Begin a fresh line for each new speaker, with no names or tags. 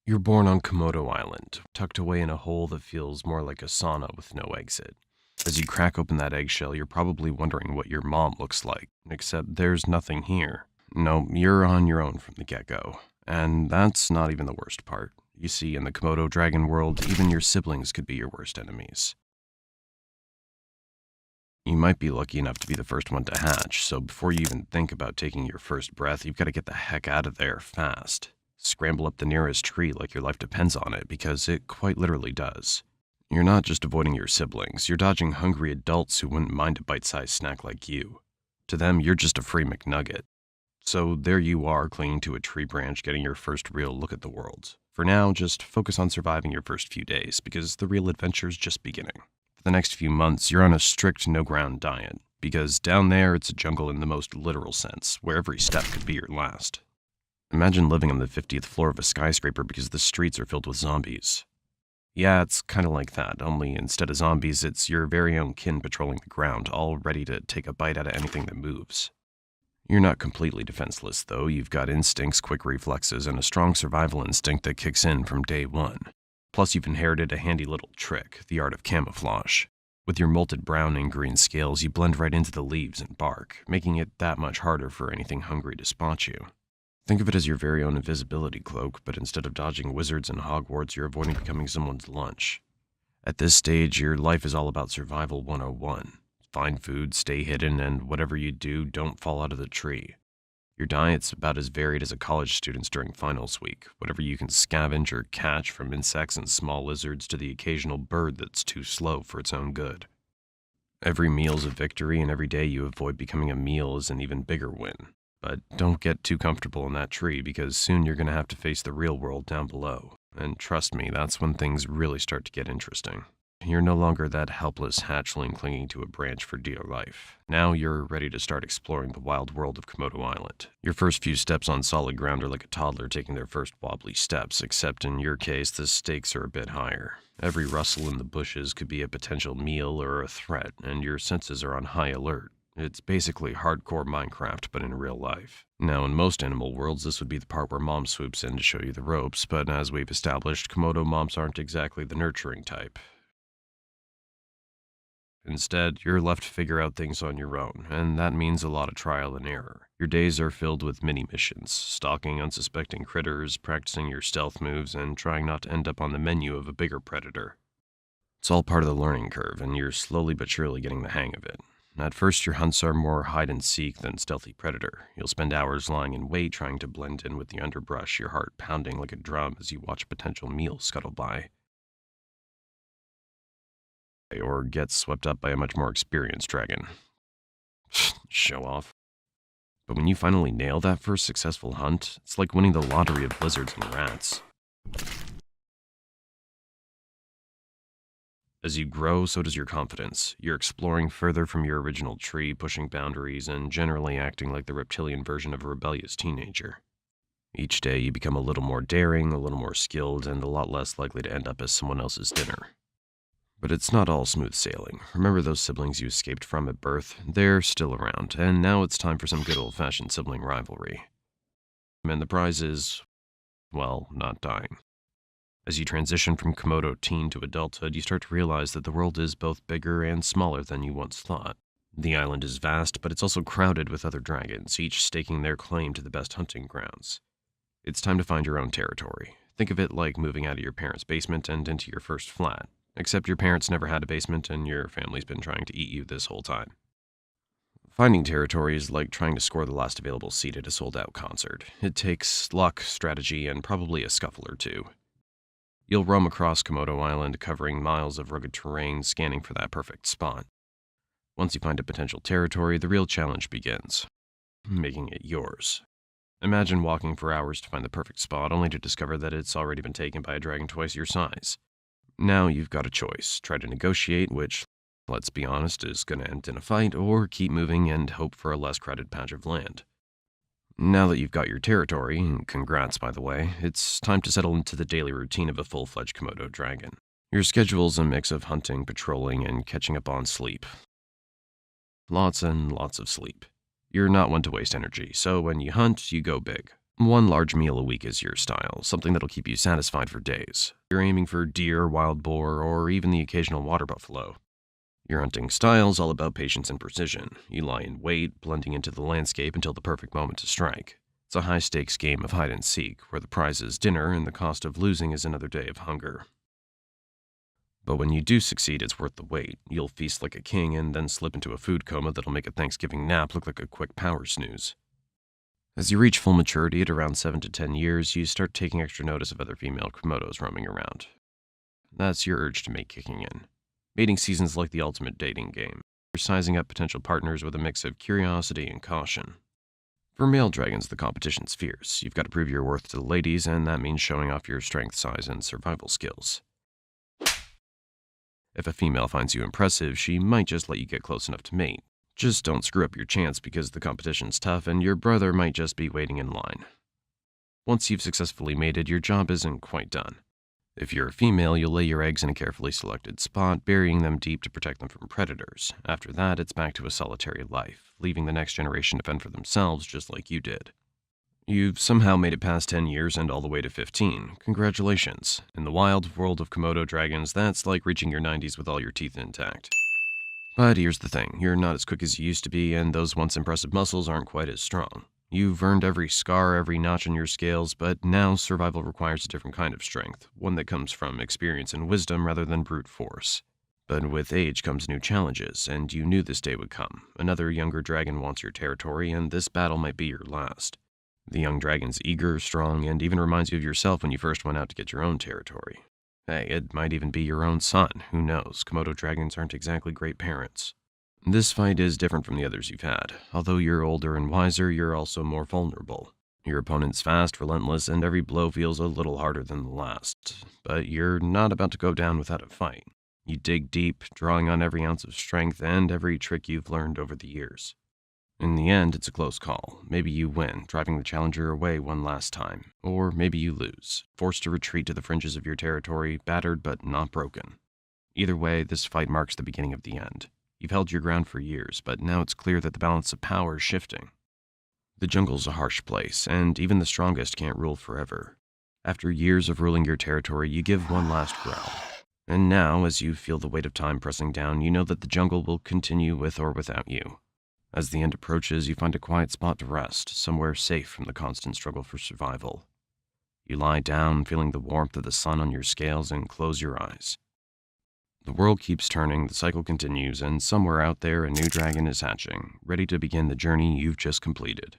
You're born on Komodo Island, tucked away in a hole that feels more like a sauna with no exit. As you crack open that eggshell, you're probably wondering what your mom looks like, except there's nothing here. No, you're on your own from the get-go. And that's not even the worst part. You see, in the Komodo Dragon world, even your siblings could be your worst enemies. You might be lucky enough to be the first one to hatch, so before you even think about taking your first breath, you've got to get the heck out of there fast. Scramble up the nearest tree like your life depends on it, because it quite literally does. You're not just avoiding your siblings, you're dodging hungry adults who wouldn't mind a bite-sized snack like you. To them, you're just a free McNugget. So there you are, clinging to a tree branch, getting your first real look at the world. For now, just focus on surviving your first few days, because the real adventure's just beginning. For the next few months, you're on a strict no-ground diet, because down there it's a jungle in the most literal sense, where every step could be your last. Imagine living on the 50th floor of a skyscraper because the streets are filled with zombies. Yeah, it's kind of like that, only instead of zombies, it's your very own kin patrolling the ground, all ready to take a bite out of anything that moves. You're not completely defenseless, though. You've got instincts, quick reflexes, and a strong survival instinct that kicks in from day one. Plus, you've inherited a handy little trick, the art of camouflage. With your molted brown and green scales, you blend right into the leaves and bark, making it that much harder for anything hungry to spot you. Think of it as your very own invisibility cloak, but instead of dodging wizards and Hogwarts, you're avoiding becoming someone's lunch. At this stage, your life is all about survival 101. Find food, stay hidden, and whatever you do, don't fall out of the tree. Your diet's about as varied as a college student's during finals week, whatever you can scavenge or catch, from insects and small lizards to the occasional bird that's too slow for its own good. Every meal's a victory, and every day you avoid becoming a meal is an even bigger win. But don't get too comfortable in that tree, because soon you're going to have to face the real world down below. And trust me, that's when things really start to get interesting. You're no longer that helpless hatchling clinging to a branch for dear life. Now you're ready to start exploring the wild world of Komodo Island. Your first few steps on solid ground are like a toddler taking their first wobbly steps, except in your case, the stakes are a bit higher. Every rustle in the bushes could be a potential meal or a threat, and your senses are on high alert. It's basically hardcore Minecraft, but in real life. Now, in most animal worlds, this would be the part where mom swoops in to show you the ropes, but as we've established, Komodo moms aren't exactly the nurturing type. Instead, you're left to figure out things on your own, and that means a lot of trial and error. Your days are filled with mini-missions, stalking unsuspecting critters, practicing your stealth moves, and trying not to end up on the menu of a bigger predator. It's all part of the learning curve, and you're slowly but surely getting the hang of it. At first, your hunts are more hide-and-seek than stealthy predator. You'll spend hours lying in wait trying to blend in with the underbrush, your heart pounding like a drum as you watch a potential meal scuttle by. Or get swept up by a much more experienced dragon. Show off. But when you finally nail that first successful hunt, it's like winning the lottery of lizards and rats. As you grow, so does your confidence. You're exploring further from your original tree, pushing boundaries, and generally acting like the reptilian version of a rebellious teenager. Each day, you become a little more daring, a little more skilled, and a lot less likely to end up as someone else's dinner. But it's not all smooth sailing. Remember those siblings you escaped from at birth? They're still around, and now it's time for some good old-fashioned sibling rivalry. And the prize is, well, not dying. As you transition from Komodo teen to adulthood, you start to realize that the world is both bigger and smaller than you once thought. The island is vast, but it's also crowded with other dragons, each staking their claim to the best hunting grounds. It's time to find your own territory. Think of it like moving out of your parents' basement and into your first flat. Except your parents never had a basement and your family's been trying to eat you this whole time. Finding territory is like trying to score the last available seat at a sold-out concert. It takes luck, strategy, and probably a scuffle or two. You'll roam across Komodo Island, covering miles of rugged terrain, scanning for that perfect spot. Once you find a potential territory, the real challenge begins. Making it yours. Imagine walking for hours to find the perfect spot, only to discover that it's already been taken by a dragon twice your size. Now you've got a choice. Try to negotiate, which, let's be honest, is going to end in a fight, or keep moving and hope for a less crowded patch of land. Now that you've got your territory, and congrats by the way, it's time to settle into the daily routine of a full-fledged Komodo dragon. Your schedule's a mix of hunting, patrolling, and catching up on sleep. Lots and lots of sleep. You're not one to waste energy, so when you hunt, you go big. One large meal a week is your style, something that'll keep you satisfied for days. You're aiming for deer, wild boar, or even the occasional water buffalo. Your hunting style's all about patience and precision. You lie in wait, blending into the landscape until the perfect moment to strike. It's a high-stakes game of hide and seek, where the prize is dinner and the cost of losing is another day of hunger. But when you do succeed, it's worth the wait. You'll feast like a king and then slip into a food coma that'll make a Thanksgiving nap look like a quick power snooze. As you reach full maturity at around 7 to 10 years, you start taking extra notice of other female Komodos roaming around. That's your urge to mate kicking in. Mating season's like the ultimate dating game. You're sizing up potential partners with a mix of curiosity and caution. For male dragons, the competition's fierce. You've got to prove your worth to the ladies, and that means showing off your strength, size, and survival skills. If a female finds you impressive, she might just let you get close enough to mate. Just don't screw up your chance because the competition's tough and your brother might just be waiting in line. Once you've successfully mated, your job isn't quite done. If you're a female, you'll lay your eggs in a carefully selected spot, burying them deep to protect them from predators. After that, it's back to a solitary life, leaving the next generation to fend for themselves just like you did. You've somehow made it past 10 years and all the way to 15. Congratulations. In the wild world of Komodo dragons, that's like reaching your 90s with all your teeth intact. But here's the thing, you're not as quick as you used to be, and those once impressive muscles aren't quite as strong. You've earned every scar, every notch in your scales, but now survival requires a different kind of strength, one that comes from experience and wisdom rather than brute force. But with age comes new challenges, and you knew this day would come. Another younger dragon wants your territory, and this battle might be your last. The young dragon's eager, strong, and even reminds you of yourself when you first went out to get your own territory. Hey, it might even be your own son, who knows? Komodo dragons aren't exactly great parents. This fight is different from the others you've had. Although you're older and wiser, you're also more vulnerable. Your opponent's fast, relentless, and every blow feels a little harder than the last. But you're not about to go down without a fight. You dig deep, drawing on every ounce of strength and every trick you've learned over the years. In the end, it's a close call. Maybe you win, driving the challenger away one last time. Or maybe you lose, forced to retreat to the fringes of your territory, battered but not broken. Either way, this fight marks the beginning of the end. You've held your ground for years, but now it's clear that the balance of power is shifting. The jungle's a harsh place, and even the strongest can't rule forever. After years of ruling your territory, you give one last growl. And now, as you feel the weight of time pressing down, you know that the jungle will continue with or without you. As the end approaches, you find a quiet spot to rest, somewhere safe from the constant struggle for survival. You lie down, feeling the warmth of the sun on your scales, and close your eyes. The world keeps turning, the cycle continues, and somewhere out there a new dragon is hatching, ready to begin the journey you've just completed.